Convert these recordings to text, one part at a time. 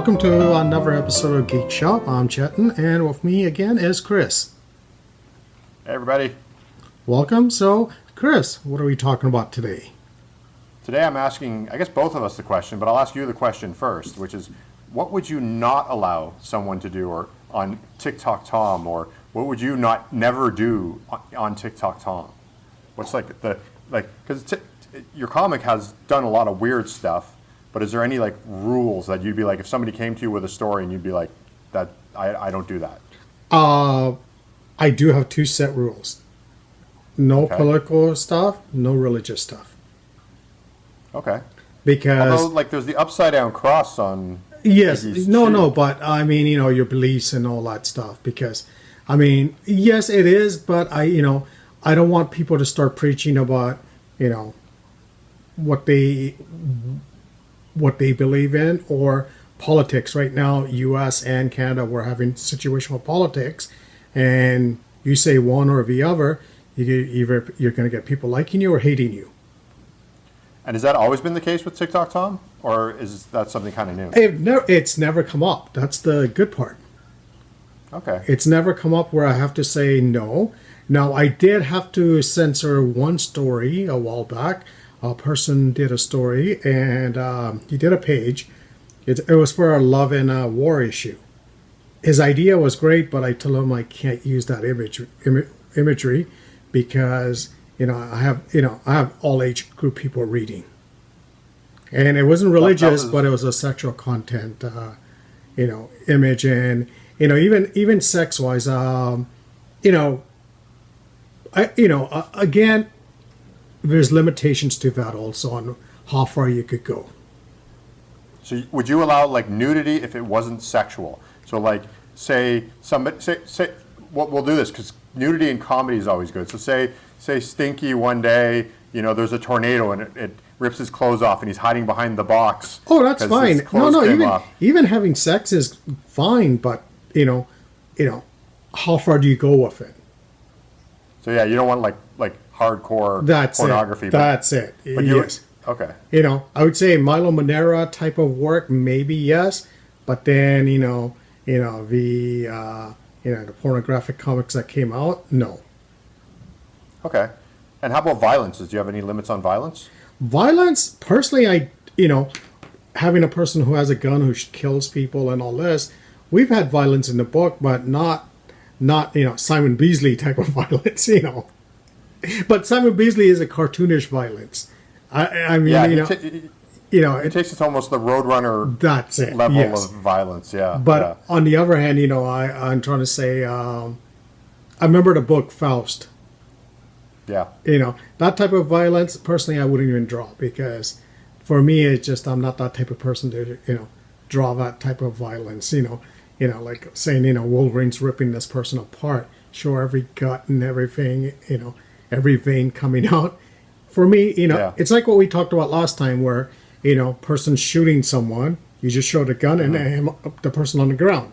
welcome to another episode of Geek Shop. I'm Chetan, and with me again is Chris. Hey everybody. Welcome. So, Chris, what are we talking about today? Today I'm asking, I guess both of us the question, but I'll ask you the question first, which is, what would you not allow someone to do or on TikTok Tom, or what would you never do on TikTok Tom? What's because your comic has done a lot of weird stuff, but is there any like rules that you'd be like, if somebody came to you with a story and you'd be like, that I don't do that? I do have two set rules. No political stuff, no religious stuff. Okay. Because although, like, there's the upside down cross on. Yes, no, but I mean, your beliefs and all that stuff. Because, I mean, yes, it is, but I don't want people to start preaching about, what they believe in, or politics. Right now, U.S. and Canada, we're having situational politics, and you say one or the other, you're going to get people liking you or hating you. And has that always been the case with TikTok Tom, or is that something kind of new? It's never come up. That's the good part. Okay. It's never come up where I have to say no. Now, I did have to censor one story a while back. A person did a story, and he did a page. It was for a love and war issue. His idea was great, but I told him I can't use that imagery because I have all age group people reading, and it wasn't religious, but it was a sexual content, image, and even sex wise, again, there's limitations to that also on how far you could go. So would you allow like nudity if it wasn't sexual? So like say we'll do this because nudity in comedy is always good. So say Stinky one day, there's a tornado and it rips his clothes off and he's hiding behind the box. Oh, that's fine. No, even having sex is fine, but how far do you go with it? So yeah, you don't want like hardcore pornography. That's it. But yes. Okay. I would say Milo Manera type of work, maybe yes, but then the pornographic comics that came out, no. Okay. And how about violence? Do you have any limits on violence? Violence, personally, having a person who has a gun who kills people and all this, we've had violence in the book, but not Simon Beasley type of violence, But Simon Beasley is a cartoonish violence. It takes it to almost the Roadrunner level of violence, yeah. But on the other hand, I'm trying to say, I remember the book Faust. Yeah. That type of violence, personally, I wouldn't even draw because for me, it's just, I'm not that type of person to, draw that type of violence, like saying, Wolverine's ripping this person apart, show every gut and everything, every vein coming out. For me, It's like what we talked about last time where, person shooting someone, you just show the gun and the person on the ground.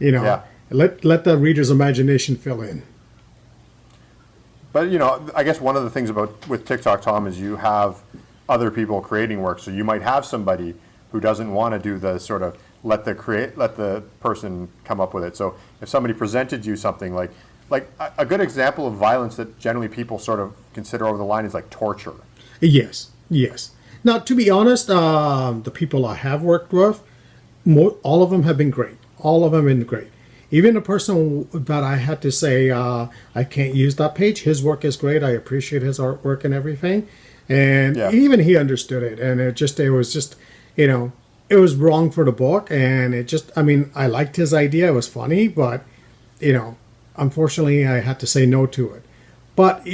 Let the reader's imagination fill in. But, I guess one of the things with TikTok Tom is you have other people creating work. So you might have somebody who doesn't want to do the sort of let the person come up with it. So if somebody presented you something like a good example of violence that generally people sort of consider over the line is like torture. Yes. Now, to be honest, the people I have worked with, all of them have been great. All of them have been great. Even the person that I had to say, I can't use that page, his work is great. I appreciate his artwork and everything. And even he understood it. And it was it was wrong for the book. And I liked his idea. It was funny, but, unfortunately, I had to say no to it. But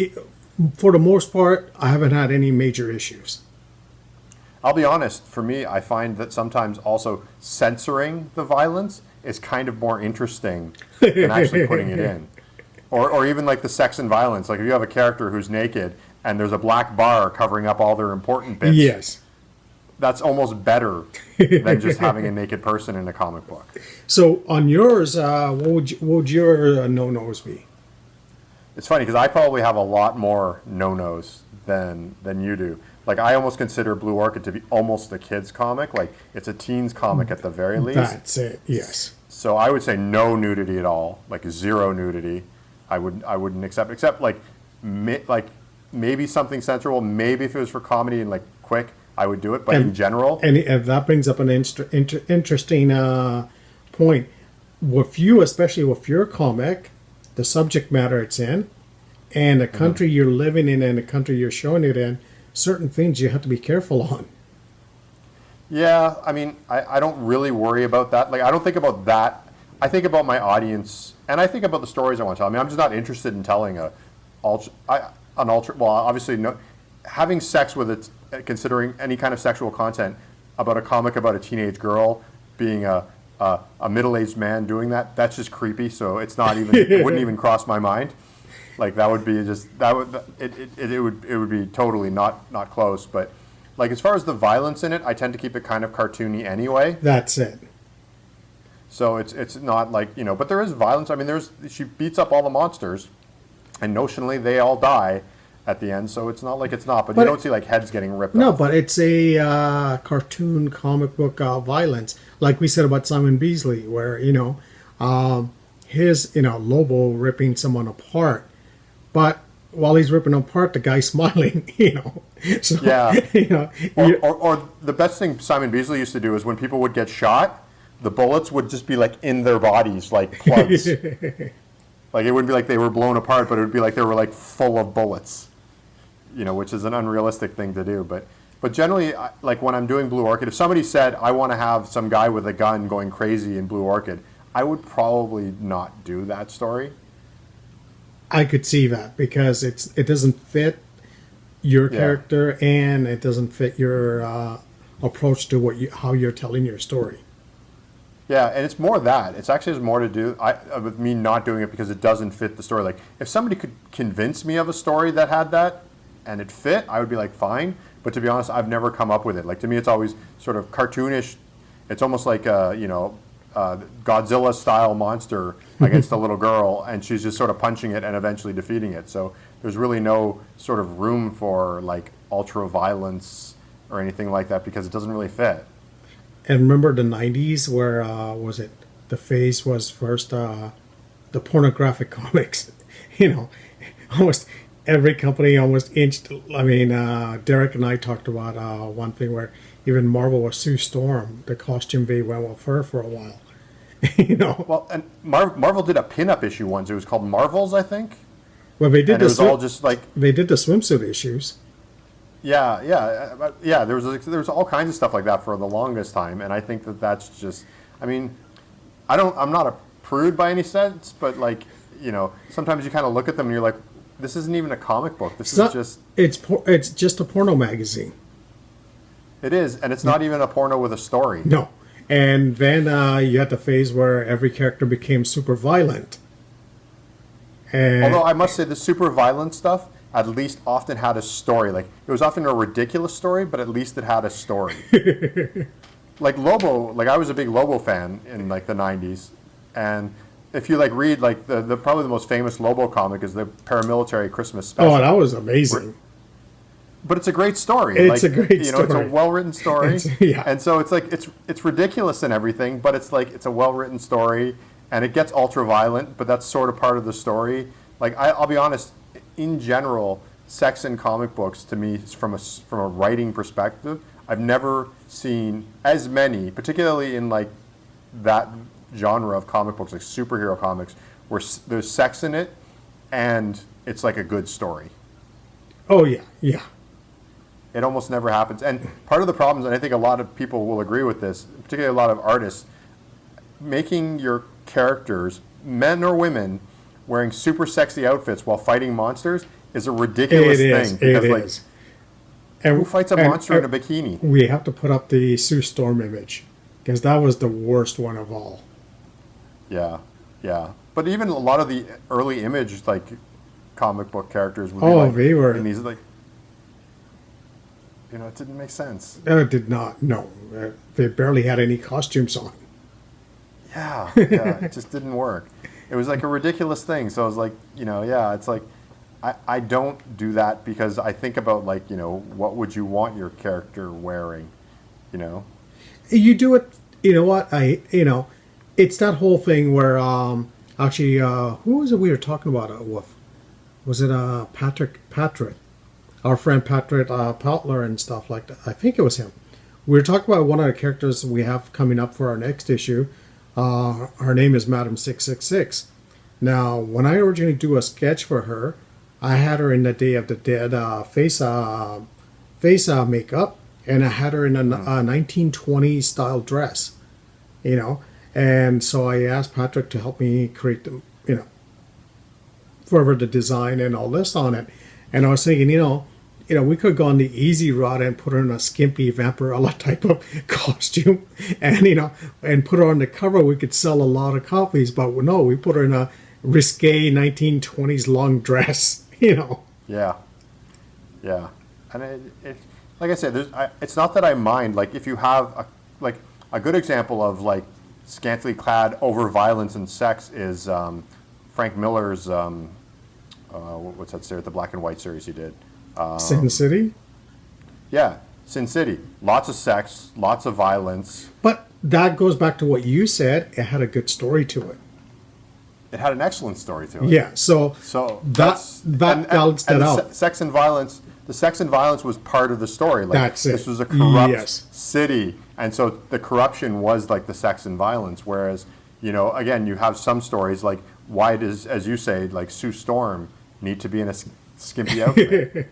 for the most part, I haven't had any major issues. I'll be honest, for me, I find that sometimes also censoring the violence is kind of more interesting than actually putting it in. Or even like the sex and violence. Like if you have a character who's naked and there's a black bar covering up all their important bits. Yes. That's almost better than just having a naked person in a comic book. So on yours, what would your no-nos be? it's funny because I probably have a lot more no-nos than you do. Like I almost consider Blue Orchid to be almost a kid's comic. Like it's a teens comic at the very least. That's it. Yes. So I would say no nudity at all, like zero nudity. I wouldn't accept except like maybe something sensual. Maybe if it was for comedy and like quick, I would do it. But in general, and that brings up an interesting point with you, especially with your comic, the subject matter it's in, and the country you're living in and the country you're showing it in. Certain things you have to be careful on. yeah, I mean, I don't really worry about that. Like I don't think about that. I think about my audience, and I think about the stories I want to tell. I mean, I'm just not interested in telling an ultra. Well, obviously, no, having sex with it, considering any kind of sexual content about a comic about a teenage girl being a middle-aged man doing that. That's just creepy. So it's not even. It wouldn't even cross my mind. Like that would be just that would it would be totally not close. But like as far as the violence in it, I tend to keep it kind of cartoony anyway. That's it. So it's not like, you know, but there is violence. I mean, she beats up all the monsters, and notionally they all die at the end. So it's not like it's not, but you don't see like heads getting ripped off. No, but it's a cartoon comic book violence, like we said about Simon Beasley, where his Lobo ripping someone apart, but while he's ripping them apart, the guy's smiling. So, yeah. Or the best thing Simon Beasley used to do is when people would get shot, the bullets would just be like in their bodies, like plugs. Like it wouldn't be like they were blown apart, but it would be like they were like full of bullets. Which is an unrealistic thing to do. But generally, like when I'm doing Blue Orchid, if somebody said I want to have some guy with a gun going crazy in Blue Orchid, I would probably not do that story. I could see that because it doesn't fit your character and it doesn't fit your approach to how you're telling your story. Yeah, and it's more that. It's actually more to do with me not doing it because it doesn't fit the story. Like, if somebody could convince me of a story that had that and it fit, I would be like, fine. But to be honest, I've never come up with it. Like, to me, it's always sort of cartoonish. It's almost like Godzilla-style monster against a little girl, and she's just sort of punching it and eventually defeating it. So there's really no sort of room for, like, ultra-violence or anything like that because it doesn't really fit. And remember the 90s where, the phase was first the pornographic comics. Almost every company almost inched. I mean, Derek and I talked about one thing where even Marvel was Sue Storm. The costume they went with her for a while. Well, and Marvel did a pinup issue once. It was called Marvels, I think. Well, they did. And it was all just like they did the swimsuit issues. Yeah. There was all kinds of stuff like that for the longest time, and I think that's just. I mean, I'm not a prude by any sense, but like sometimes you kind of look at them and you're like, this isn't even a comic book. It's just a porno magazine. It is, and it's not even a porno with a story. No, and then you had the phase where every character became super violent. And although I must say, the super violent stuff at least often had a story. Like, it was often a ridiculous story, but at least it had a story. Like Lobo, like I was a big Lobo fan in like the 90s. And if you like read like the probably the most famous Lobo comic is the Paramilitary Christmas Special. Oh, that was amazing. But it's a great story. It's a great story. It's a well-written story. Yeah. And so it's like it's ridiculous and everything, but it's like it's a well-written story and it gets ultra-violent, but that's sort of part of the story. Like I'll be honest, in general, sex in comic books to me, from a writing perspective, I've never seen as many, particularly in like that genre of comic books, like superhero comics, where there's sex in it and it's like a good story. Oh yeah. It almost never happens. And part of the problems, and I think a lot of people will agree with this, particularly a lot of artists, making your characters, men or women, wearing super sexy outfits while fighting monsters is a ridiculous thing. Because, it like, is. Who fights a monster in a bikini? We have to put up the Sue Storm image because that was the worst one of all. Yeah. But even a lot of the early Image like comic book characters would be like they were in these like it didn't make sense. It did not. No, they barely had any costumes on. Yeah, it just didn't work. It was like a ridiculous thing. So I was like, yeah, it's like I don't do that because I think about like, what would you want your character wearing, you know? You do it. You know what? It's that whole thing where actually, who was it we were talking about it with? Was it Patrick, our friend Patrick Poutler and stuff like that? I think it was him. We were talking about one of the characters we have coming up for our next issue. Her name is Madam 666. Now, when I originally do a sketch for her, I had her in the Day of the Dead face makeup, and I had her in a 1920s style dress, And so I asked Patrick to help me create the, further the design and all this on it. And I was thinking, we could go on the easy route and put her in a skimpy Vampirella type of costume, and and put her on the cover. We could sell a lot of copies, but no, we put her in a risque 1920s long dress. Yeah, yeah, and it like I said, it's not that I mind. Like if you have a good example of like scantily clad over violence and sex is Frank Miller's what's that series? The black and white series he did. Sin City? Yeah, Sin City. Lots of sex, lots of violence. But that goes back to what you said. It had a good story to it. It had an excellent story to it. Yeah, so that balanced it out. Sex and violence. The sex and violence was part of the story. Like, that's it. This was a corrupt city, and so the corruption was like the sex and violence. Whereas, again, you have some stories like why does, as you say, like Sue Storm need to be in a skimpy outfit?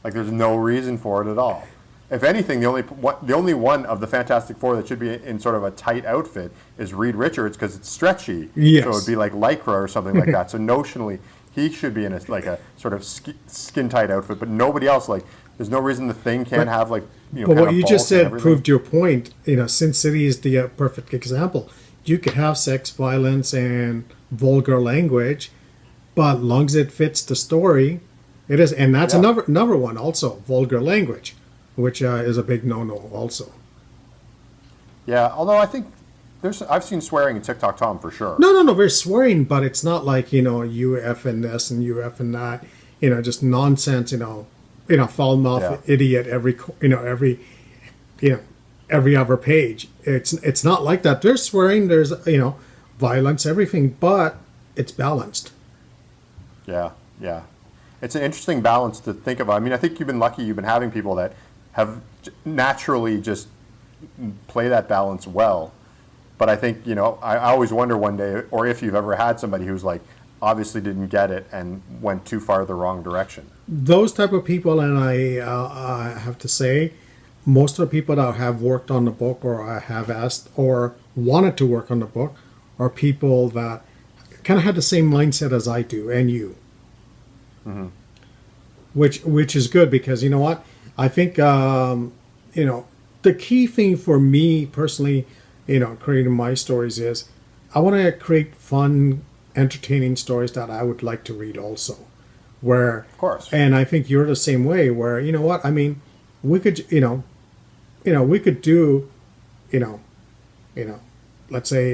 Like there's no reason for it at all. If anything, the only one of the Fantastic Four that should be in sort of a tight outfit is Reed Richards because it's stretchy. Yes. So it would be like Lycra or something like that. So notionally, he should be in a sort of skin tight outfit. But nobody else. Like there's no reason the Thing can't have like But what you just said proved your point. Sin City is the perfect example. You could have sex, violence, and vulgar language, but as long as it fits the story, it is. And that's another one also, vulgar language, which is a big no-no also. Yeah, although I think I've seen swearing in TikTok Tom for sure. No, there's swearing, but it's not like, you F and this and you F and that, just nonsense, foul mouth idiot every other page. It's not like that. There's swearing, there's, violence, everything, but it's balanced. Yeah. It's an interesting balance to think about. I mean, I think you've been lucky. You've been having people that have naturally just play that balance well. But I think, I always wonder one day, or if you've ever had somebody who's like, obviously didn't get it and went too far the wrong direction. Those type of people, and I have to say, most of the people that have worked on the book or I have asked or wanted to work on the book are people that kind of had the same mindset as I do and you. Mm-hmm. Which is good because you know what? I think the key thing for me personally, creating my stories is I want to create fun, entertaining stories that I would like to read also. Where, of course, and I think you're the same way. Where we could, we could do, let's say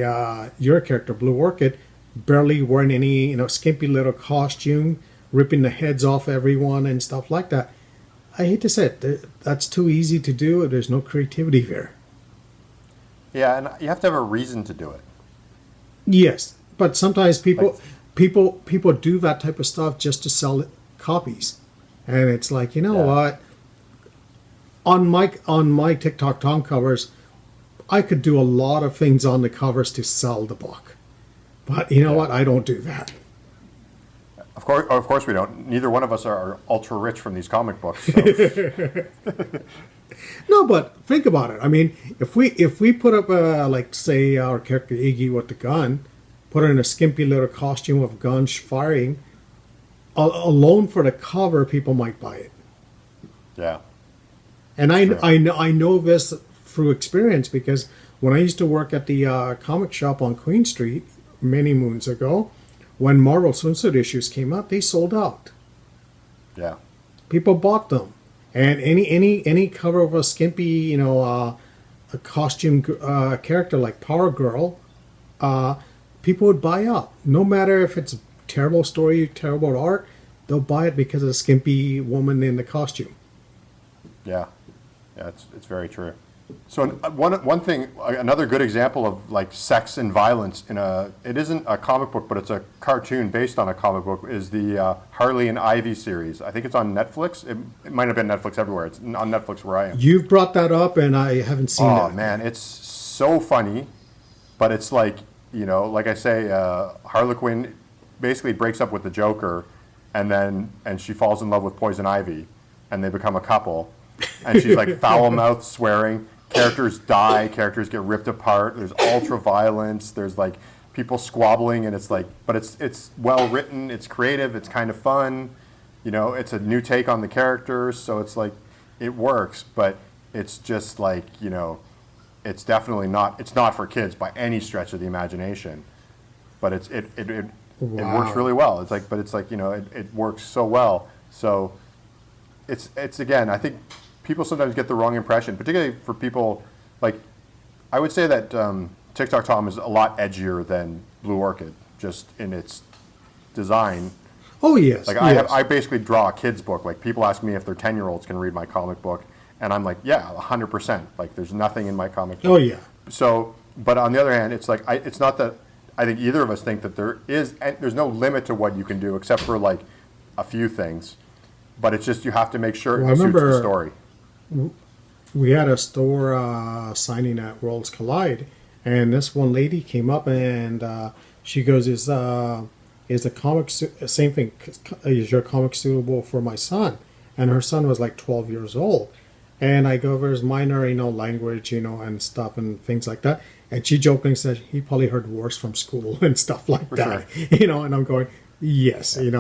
your character Blue Orchid, barely wearing any, skimpy little costume, ripping the heads off everyone and stuff like that. I hate to say it, that's too easy to do. There's no creativity there. Yeah, and you have to have a reason to do it. Yes, but sometimes people do that type of stuff just to sell copies, and it's like what? On my TikTok Tom covers, I could do a lot of things on the covers to sell the book, but what? I don't do that. Of course we don't. Neither one of us are ultra rich from these comic books. So. No, but think about it. I mean, if we put up like say our character Iggy with the gun, put her in a skimpy little costume with guns firing, alone for the cover, people might buy it. Yeah. And I know this through experience because when I used to work at the comic shop on Queen Street many moons ago, when Marvel swimsuit issues came out, they sold out. Yeah. People bought them. And any cover of a skimpy, a costume character like Power Girl, people would buy up. No matter if it's a terrible story, terrible art, they'll buy it because of the skimpy woman in the costume. Yeah, yeah, it's very true. So one thing, another good example of like sex and violence in it isn't a comic book, but it's a cartoon based on a comic book, is the Harley and Ivy series. I think it's on Netflix. It might have been Netflix everywhere. It's on Netflix where I am. You've brought that up, and I haven't seen it. Oh man, it's so funny, but it's like, like I say, Harley Quinn basically breaks up with the Joker, and she falls in love with Poison Ivy, and they become a couple, and she's like foul-mouthed swearing. Characters die, characters get ripped apart, there's ultra violence, there's like people squabbling, and it's like, but it's well written, it's creative, it's kind of fun, it's a new take on the characters, so it's like, it works, but it's just like, it's definitely not, it's not for kids by any stretch of the imagination, but it works really well. It's like, but it's like, it works so well. So it's again, I think people sometimes get the wrong impression, particularly for people like, I would say that TikTok Tom is a lot edgier than Blue Orchid, just in its design. Oh yes. Like yes. I basically draw a kid's book. Like people ask me if their 10-year-olds can read my comic book, and I'm like, yeah, 100%. Like there's nothing in my comic book. Oh yeah. So, but on the other hand, it's like it's not that I think either of us think that there's no limit to what you can do except for like a few things, but it's just you have to make sure it suits the story. We had a store signing at Worlds Collide, and this one lady came up and she goes, "Is the comic same thing? Is your comic suitable for my son?" And her son was like 12 years old, and I go, "There's minor, language, and stuff and things like that." And she jokingly said he probably heard worse from school and stuff like For that, sure. And I'm going, yes, And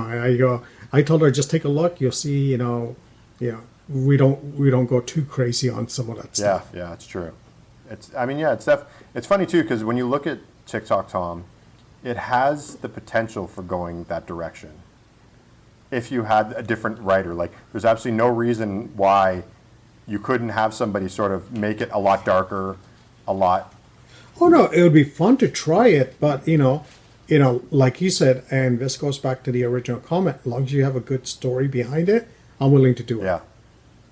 I told her, just take a look, you'll see, we don't go too crazy on some of that stuff. Yeah, it's true. It's funny too because when you look at TikTok Tom, it has the potential for going that direction. If you had a different writer, like there's absolutely no reason why you couldn't have somebody sort of make it a lot darker, a lot. Oh no, it would be fun to try it, but like you said, and this goes back to the original comment. As long as you have a good story behind it, I'm willing to do it. Yeah.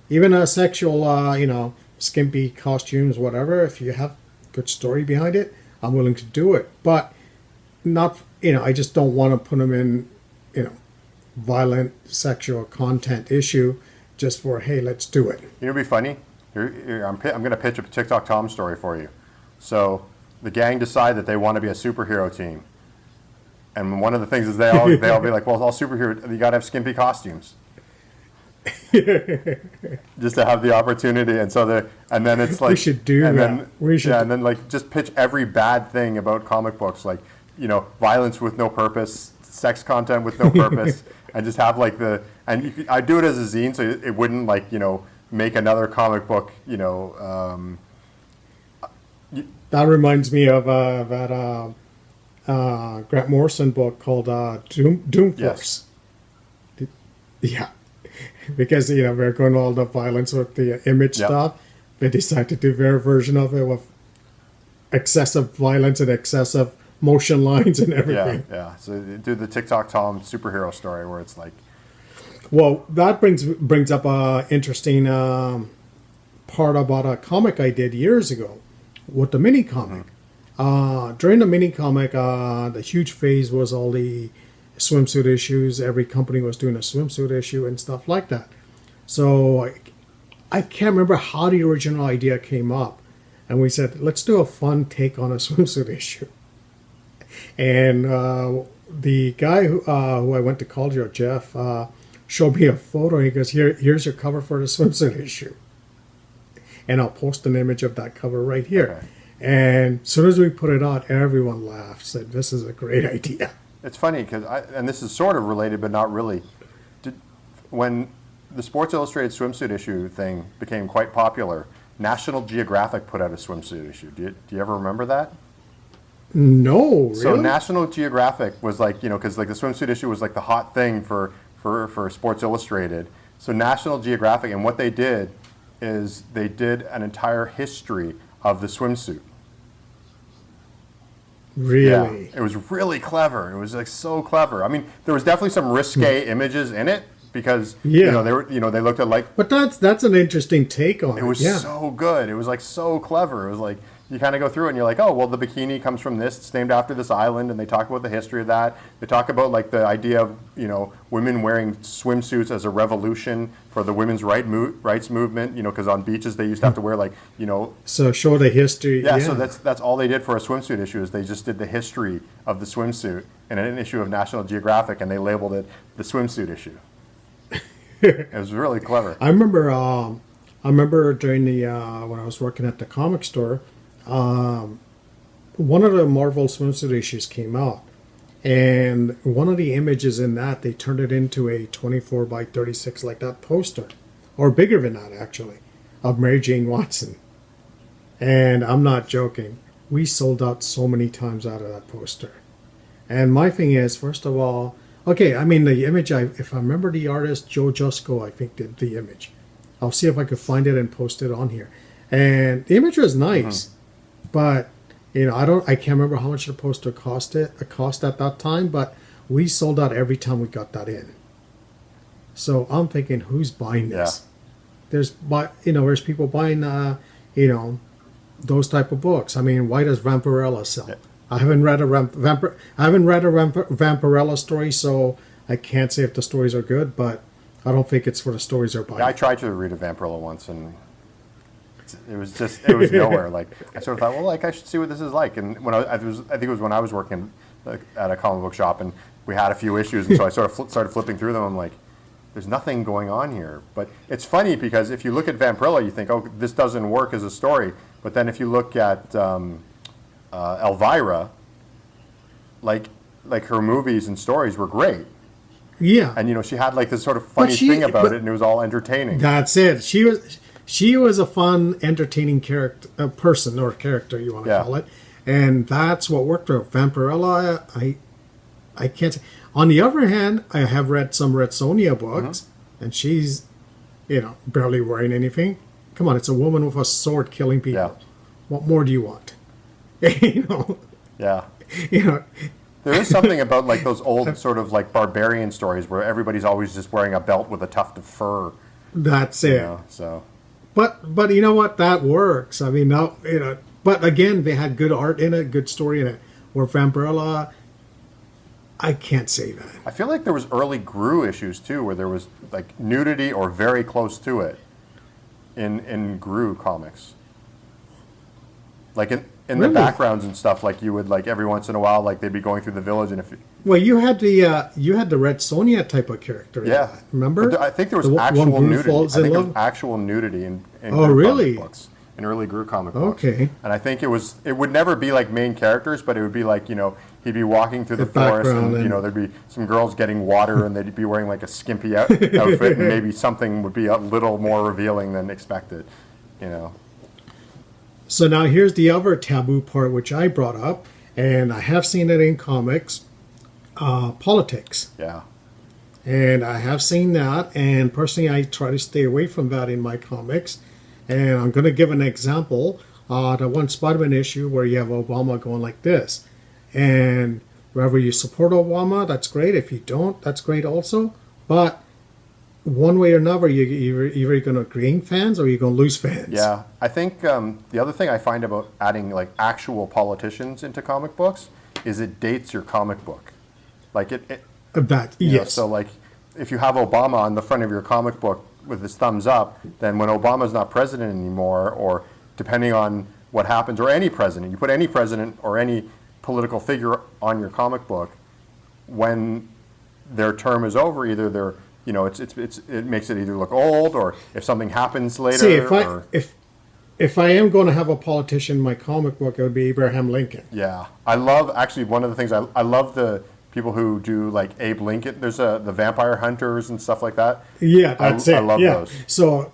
Even a sexual, skimpy costumes, whatever. If you have good story behind it, I'm willing to do it. But not, I just don't want to put them in, violent sexual content issue just for, hey, let's do it. It'd be funny. I'm going to pitch a TikTok Tom story for you. So the gang decide that they want to be a superhero team. And one of the things is they all be like, well, all superhero, you got to have skimpy costumes. Just to have the opportunity, and then it's like we should do and that. Then, we should, and then like just pitch every bad thing about comic books, like violence with no purpose, sex content with no purpose, and just have like I do it as a zine, so it wouldn't like make another comic book, That reminds me of that Grant Morrison book called Doom Force. Yes. Yeah. Because, we're going all the violence with the image stuff. They decide to do their version of it with excessive violence and excessive motion lines and everything. Yeah. So they do the TikTok Tom superhero story where it's like... Well, that brings up a interesting part about a comic I did years ago with the mini comic. During the mini comic, the huge phase was all the swimsuit issues. Every company was doing a swimsuit issue and stuff like that. So I can't remember how the original idea came up. And we said, let's do a fun take on a swimsuit issue. And the guy who I went to college with, Jeff, showed me a photo. And he goes, here's your cover for the swimsuit issue. And I'll post an image of that cover right here. Okay. And as soon as we put it out, everyone laughed, said, this is a great idea. It's funny because, and this is sort of related, but not really. When the Sports Illustrated swimsuit issue thing became quite popular, National Geographic put out a swimsuit issue. Do you ever remember that? No, really? So National Geographic was like, because like the swimsuit issue was like the hot thing for Sports Illustrated. So National Geographic, and what they did is they did an entire history of the swimsuit. Really? Yeah, it was really clever. It was like so clever. I mean, there was definitely some risque images in it because Yeah. they were they looked at like But that's an interesting take on it. it was Yeah. so good. It was like so clever. It was like you kind of go through it and you're like, oh, well, the bikini comes from this. It's named after this island, and they talk about the history of that. They talk about like the idea of women wearing swimsuits as a revolution for the women's rights movement. Because on beaches they used to have to wear like So show the history. yeah. So that's all they did for a swimsuit issue is they just did the history of the swimsuit in an issue of National Geographic, and they labeled it the swimsuit issue. It was really clever. I remember during the when I was working at the comic store, one of the Marvel swimsuit issues came out, and one of the images in that they turned it into a 24 by 36 like that poster, or bigger than that actually, of Mary Jane Watson. And I'm not joking. We sold out so many times out of that poster. And my thing is, first of all, okay, I mean the image. If I remember the artist Joe Jusko, I think did the image. I'll see if I could find it and post it on here. And the image was nice, but I can't remember how much the poster cost at that time. But we sold out every time we got that in. So I'm thinking, who's buying this? Yeah. There's people buying those type of books. I mean, why does Vampirella sell? Yeah. I haven't read a Vampirella story, so I can't say if the stories are good, but I don't think it's for the stories they're buying. Yeah, I tried to read a Vampirella once, and it was nowhere. Like I sort of thought, well, like I should see what this is like. And when I think it was when I was working at a comic book shop, and we had a few issues, and so I sort of started flipping through them. I'm like, there's nothing going on here. But it's funny because if you look at Vampirella, you think, oh, this doesn't work as a story. But then if you look at Elvira, like her movies and stories were great. Yeah, And she had like this sort of funny thing about it, and it was all entertaining. that's it. She was a fun, entertaining character, person or character you want to call it, and that's what worked for Vampirella. I can't. On the other hand, I have read some Red Sonja books, and she's, barely wearing anything. Come on, it's a woman with a sword killing people. Yeah. What more do you want? Yeah. You know. There is something about like those old sort of like barbarian stories where everybody's always just wearing a belt with a tuft of fur. That's it. So. But you know what? That works. I mean, now But again, they had good art in it, good story in it. Where Vampirella, I can't say that. I feel like there was early Gru issues too, where there was like nudity or very close to it in Gru comics. Like in the Really? backgrounds and stuff, like you would like every once in a while, like they'd be going through the village, and if Well, you had the Red Sonja type of character. In that, remember? But I think there was The actual one Gru nudity. I falls in think there was love? actual nudity in Oh, Gru really? comic books, in early Gru comic books. Okay. And I think it would never be like main characters, but it would be like he'd be walking through the forest, and background there'd be some girls getting water, and they'd be wearing like a skimpy outfit, and maybe something would be a little more revealing than expected. So now here's the other taboo part, which I brought up, and I have seen it in comics, politics. Yeah. And I have seen that, and personally I try to stay away from that in my comics. And I'm going to give an example. The one Spider-Man issue where you have Obama going like this. And wherever you support Obama, that's great. If you don't, that's great also. But one way or another, you're either going to gain fans or you're going to lose fans. Yeah, I think the other thing I find about adding like actual politicians into comic books is it dates your comic book. Like Yes. So like if you have Obama on the front of your comic book with his thumbs up, then when Obama's not president anymore, or depending on what happens, or any president, you put any president or any political figure on your comic book, when their term is over, either they're it makes it either look old, or if something happens later. See, if I am going to have a politician in my comic book, it would be Abraham Lincoln. Yeah, I love actually one of the things I love the people who do like Abe Lincoln. There's the Vampire Hunters and stuff like that. Yeah, that's it. I love those. So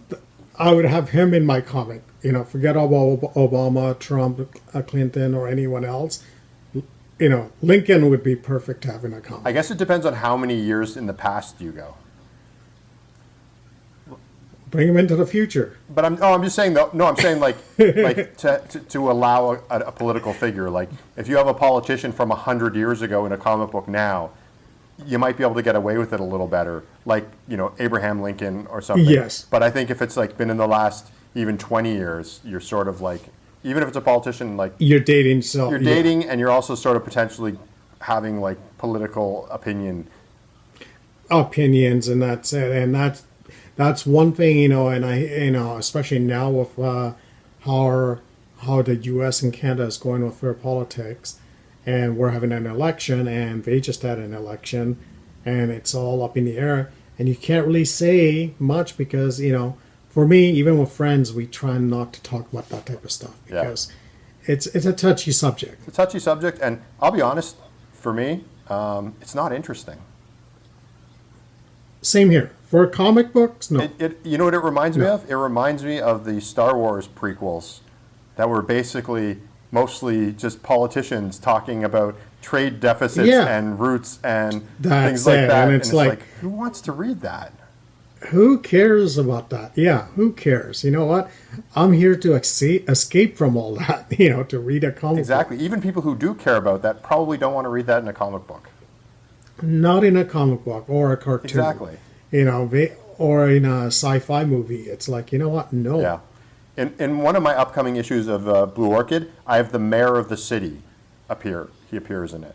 I would have him in my comic. Forget about Obama, Trump, Clinton, or anyone else. Lincoln would be perfect to have in a comic. I guess it depends on how many years in the past you go. Bring them into the future. But I'm just saying though. No, I'm saying like to allow a political figure. Like if you have a politician from 100 years ago in a comic book now, you might be able to get away with it a little better. Like Abraham Lincoln or something. Yes. But I think if it's like been in the last even 20 years, you're sort of like, even if it's a politician, like you're dating. So you're dating, and you're also sort of potentially having like political opinions, and that's it. And that's one thing, and I, especially now with how the U.S. and Canada is going with their politics, and we're having an election, and they just had an election, and it's all up in the air, and you can't really say much because for me, even with friends, we try not to talk about that type of stuff because it's a touchy subject. It's a touchy subject, and I'll be honest, for me, it's not interesting. Same here. For comic books, no. You know what it reminds me of? It reminds me of the Star Wars prequels that were basically mostly just politicians talking about trade deficits and routes and things like that. And it's like, who wants to read that? Who cares about that? Yeah, who cares? You know what? I'm here to escape from all that, to read a comic Exactly. book. Even people who do care about that probably don't want to read that in a comic book. Not in a comic book or a cartoon. Exactly. Or in a sci-fi movie. It's like, you know what? No. Yeah. In one of my upcoming issues of Blue Orchid, I have the mayor of the city appear. He appears in it.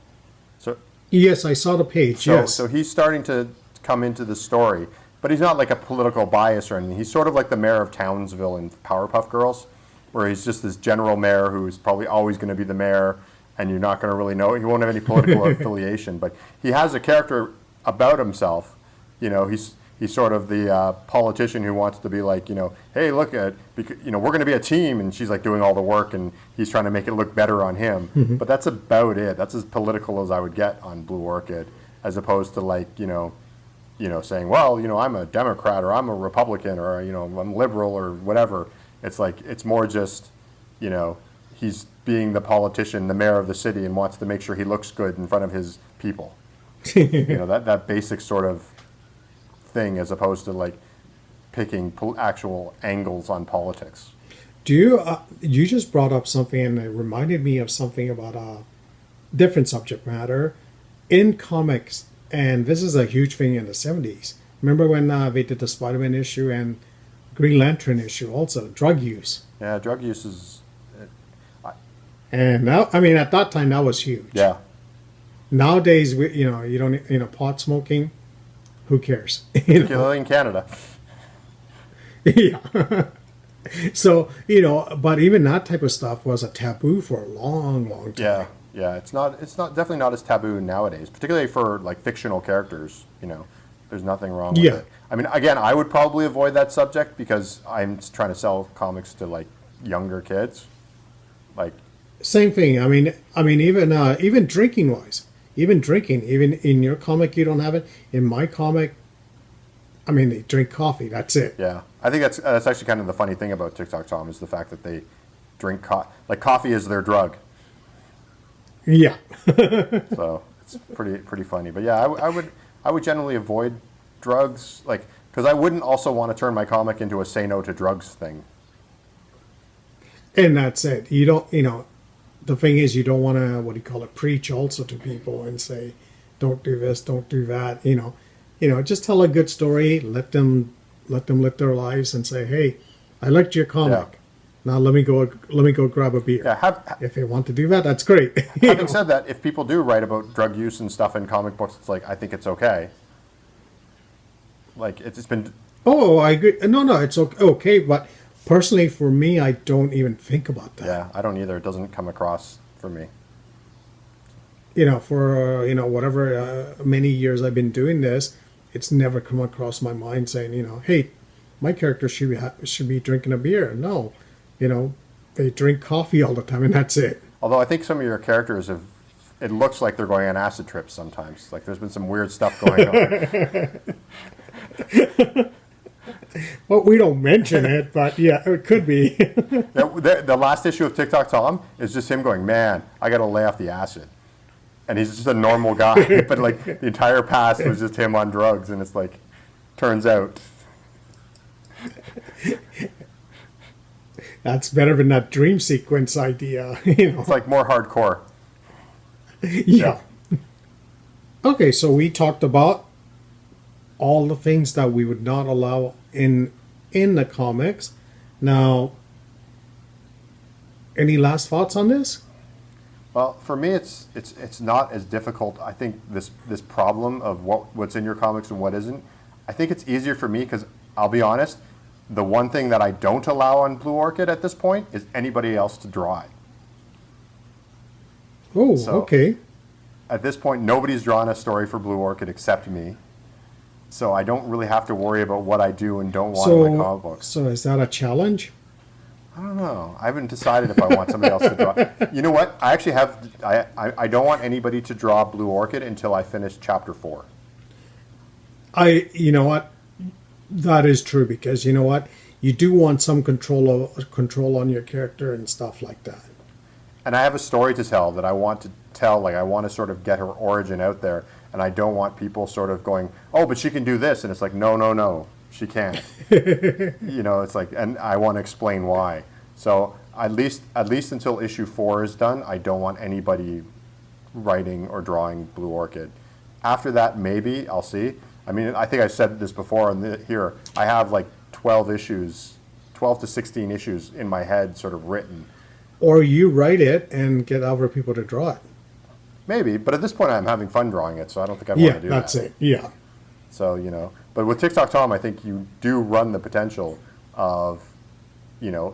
So yes, I saw the page. Yes. So he's starting to come into the story, but he's not like a political bias or anything. He's sort of like the mayor of Townsville in Powerpuff Girls, where he's just this general mayor who's probably always going to be the mayor, and you're not going to really know. He won't have any political affiliation, but he has a character about himself. He's sort of the politician who wants to be like, hey, look at, we're going to be a team, and she's like doing all the work, and he's trying to make it look better on him. Mm-hmm. But that's about it. That's as political as I would get on Blue Orchid, as opposed to like, saying, well, I'm a Democrat or I'm a Republican or I'm liberal or whatever. It's like it's more just, he's being the politician, the mayor of the city, and wants to make sure he looks good in front of his people. That basic sort of thing, as opposed to like picking actual angles on politics. Do you just brought up something, and it reminded me of something about a different subject matter in comics, and this is a huge thing in the 70s. Remember when they did the Spider-Man issue and Green Lantern issue also, drug use. Yeah, drug use is... And now, at that time, that was huge. Yeah. Nowadays, you don't, pot smoking, who cares? Particularly in Canada. Yeah. So, but even that type of stuff was a taboo for a long, long time. Yeah. It's definitely not as taboo nowadays, particularly for like fictional characters. There's nothing wrong with it. Again, I would probably avoid that subject because I'm trying to sell comics to like younger kids. Like, same thing. Even drinking wise, even in your comic you don't have it. In my comic, they drink coffee. That's it. Yeah, I think that's actually kind of the funny thing about TikTok Tom is the fact that they drink coffee is their drug. Yeah. So it's pretty funny. But yeah, I would generally avoid drugs, like, because I wouldn't also want to turn my comic into a say no to drugs thing. And that's it. You don't. The thing is, you don't want to, preach also to people and say, don't do this, don't do that. Just tell a good story, let them live their lives and say, hey, I liked your comic. Yeah. Now let me go grab a beer. Yeah, if they want to do that, that's great. Having said that, if people do write about drug use and stuff in comic books, it's like, I think it's okay. Like, it's been... Oh, I agree. No, it's okay, but personally, for me, I don't even think about that. Yeah, I don't either. It doesn't come across for me. For whatever many years I've been doing this, it's never come across my mind saying, hey, my character should be drinking a beer. No, they drink coffee all the time, and that's it. Although I think some of your characters it looks like they're going on acid trips sometimes. Like there's been some weird stuff going on. Well, we don't mention it, but yeah, it could be. The last issue of TikTok Tom is just him going, man, I got to lay off the acid. And he's just a normal guy. But like the entire past was just him on drugs. And it's like, turns out. That's better than that dream sequence idea, It's like more hardcore. Yeah. Okay, so we talked about all the things that we would not allow in the comics. Now, any last thoughts on this? Well, for me, it's not as difficult. I think this problem of what's in your comics and what isn't. I think it's easier for me because I'll be honest. The one thing that I don't allow on Blue Orchid at this point is anybody else to draw it. Oh, So- okay. At this point, nobody's drawn a story for Blue Orchid except me. So I don't really have to worry about what I do and don't want in my comic books. So is that a challenge? I don't know. I haven't decided if I want somebody else to draw. You know what? I actually have. I don't want anybody to draw Blue Orchid until I finish chapter 4. You know what? That is true because you know what? You do want some control on your character and stuff like that. And I have a story to tell that I want to tell. Like I want to sort of get her origin out there, and I don't want people sort of going, "Oh, but she can do this," and it's like, "No, no, no, she can't." It's like, and I want to explain why. So at least until issue 4 is done, I don't want anybody writing or drawing Blue Orchid. After that, maybe I'll see. I mean, I think I said this before here. I have like 12 to 16 issues in my head sort of written. Or you write it and get other people to draw it. Maybe, but at this point I'm having fun drawing it, so I don't think I Yeah, want to do that. that's it. Yeah. So, but with TikTok Tom, I think you do run the potential of,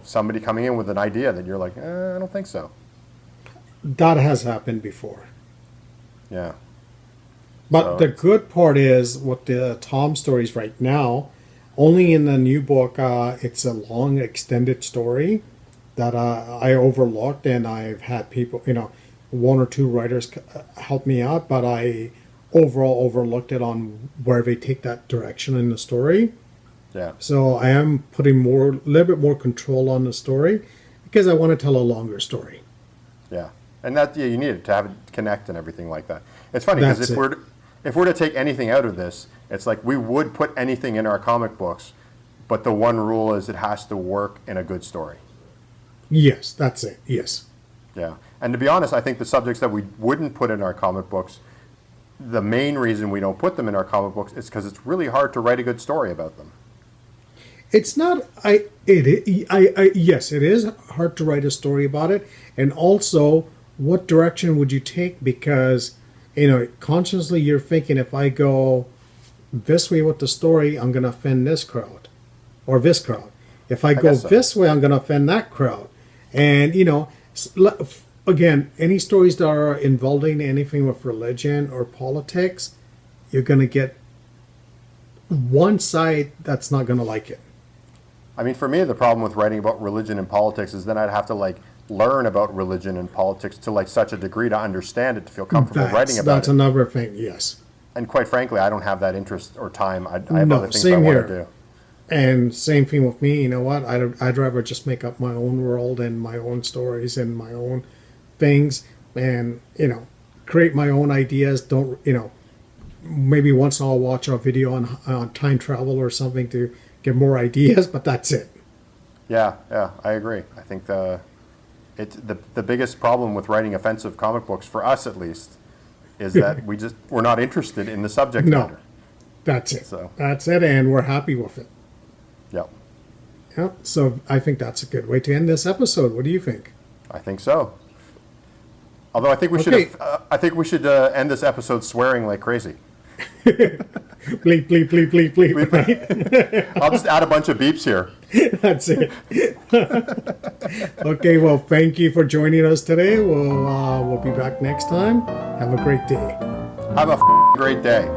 somebody coming in with an idea that you're like, I don't think so. That has happened before. Yeah. But So- the good part is with the Tom stories right now, only in the new book, it's a long extended story that I overlooked, and I've had people, one or two writers help me out, but I overall overlooked it on where they take that direction in the story. Yeah. So I am putting a little bit more control on the story because I want to tell a longer story. Yeah. And you need it to have it connect and everything like that. It's funny because That's if we're to take anything out of this, it's like we would put anything in our comic books, but the one rule is it has to work in a good story. Yes, that's it. Yes. Yeah. And to be honest, I think the subjects that we wouldn't put in our comic books, the main reason we don't put them in our comic books is because it's really hard to write a good story about them. It's not. Yes, it is hard to write a story about it, and also, what direction would you take? Because consciously you're thinking, if I go this way with the story, I'm going to offend this crowd, or this crowd. If I go guess so. this way, I'm going to offend that crowd, and again, any stories that are involving anything with religion or politics, you're going to get one side that's not going to like it. I mean, for me, the problem with writing about religion and politics is then I'd have to learn about religion and politics to such a degree to understand it, to feel comfortable writing about That's it. another thing, yes. And quite frankly, I don't have that interest or time. I have No, other things same I want here. to do. And same thing with me, you know what? I'd rather just make up my own world and my own stories and my own things and, create my own ideas. Don't, maybe once I'll watch a video on time travel or something to get more ideas, but that's it. Yeah, I agree. I think the biggest problem with writing offensive comic books, for us at least, is that we're not interested in the subject No. matter. That's it. So- That's it, and we're happy with it. Yeah, Yeah, so I think that's a good way to end this episode. What do you think? I think so. Although I think we Okay. should end this episode swearing like crazy. Bleep, bleep, bleep, bleep, bleep. Right? I'll just add a bunch of beeps here. That's it. Okay, well, thank you for joining us today. We'll be back next time. Have a great day. Have a great day.